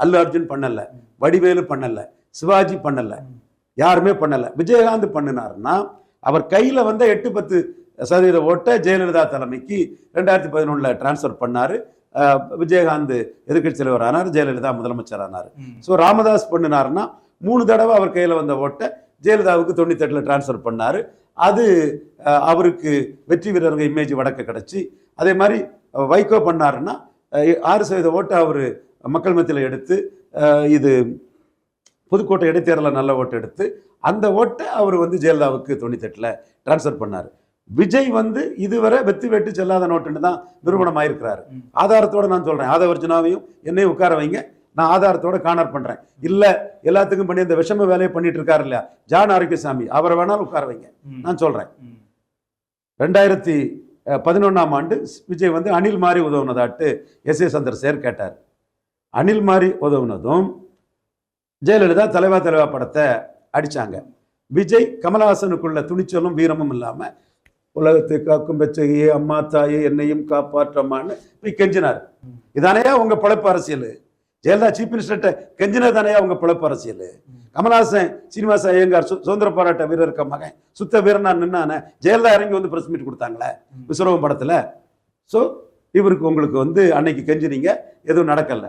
அல்லு அர்ஜுன் பண்ணல, வடிவேலு பண்ணல, சிவாஜி பண்ணல, யாருமே பண்ணல. விஜயகாந்த் பண்ணினாருன்னா அவர் கையில வந்த 8-10% ஓட்டை ஜெயலலிதா தலைமைக்கு 2011 டிரான்ஸ்பர் பண்ணாரு. விஜயகாந்த் எதிர்கட்சி தலைவர் ஆனார், ஜெயலலிதா முதலமைச்சர் ஆனார். ஸோ ராமதாஸ் பண்ணினாருன்னா 3 தடவை அவர் கையில வந்த ஓட்டை ஜெயலலிதாவுக்கு 98 டிரான்ஸ்பர் பண்ணாரு. அது அவருக்கு வெற்றி வீரர்கள் இமேஜ் வடக்க கிடைச்சி. அதே மாதிரி வைகோ பண்ணாருன்னா 6% ஓட்டை அவர் மக்கள் மத்தியில் எடுத்து, இது புதுக்கோட்டை இடைத்தேர்தலில் நல்ல ஓட்டு எடுத்து அந்த ஓட்டை அவர் ஜெயலலிதாவுக்கு 98 டிரான்ஸ்பர் பண்ணார். விஜய் இதுவரை வெற்றி வெட்டு செல்லாத நோட்டுன்னு தான் நிரூபணம் ஆயிருக்கிறாரு. ஆதாரத்தோட நான் சொல்றேன், ஆதவர்ஜனாவையும் என்னையும் உட்கார வைங்க, நான் ஆதாரத்தோட காணர் பண்றேன். இல்ல எல்லாத்துக்கும் பண்ணி இந்த விஷம வேலையை பண்ணிட்டு இருக்காரு இல்லையா ஜான் ஆரோக்கியசாமி, அவரை வேணாலும் உட்கார வைங்க, நான் சொல்றேன். 2011ஆம் ஆண்டு விஜய் அனில் மாறி உதவுனதாட்டு எஸ்.ஏ. சந்திரசேகர் கேட்டார். அனில் மாறி உதவுனதும் ஜெயலலிதா தலைவா படத்தை அடிச்சாங்க. விஜய் கமலஹாசனுக்குள்ள துணிச்சலும் வீரமும் இல்லாம உலகத்தை காக்கும் பெச்சகையே அம்மா தாயே என்னையும் காப்பாற்றமான்னு போய் கெஞ்சினார். இதானையா உங்க பிழைப்பு அரசியல்? ஜெயலலிதா சீஃப் மினிஸ்டர்கிட்ட கெஞ்சினதானையா உங்க பிழைப்பு அரசியல்? கமலஹாசன் சீனிவாச ஐயங்கார் சுதந்திர போராட்ட வீரர் இருக்க மகன் சுத்த வீரனா நின்னான ஜெயலலிதா இறங்கி பிரஸ் மீட் கொடுத்தாங்களே விஸ்வரூபம் படத்துல. ஸோ இவருக்கு உங்களுக்கு அன்னைக்கு கெஞ்சினீங்க, எதுவும் நடக்கல.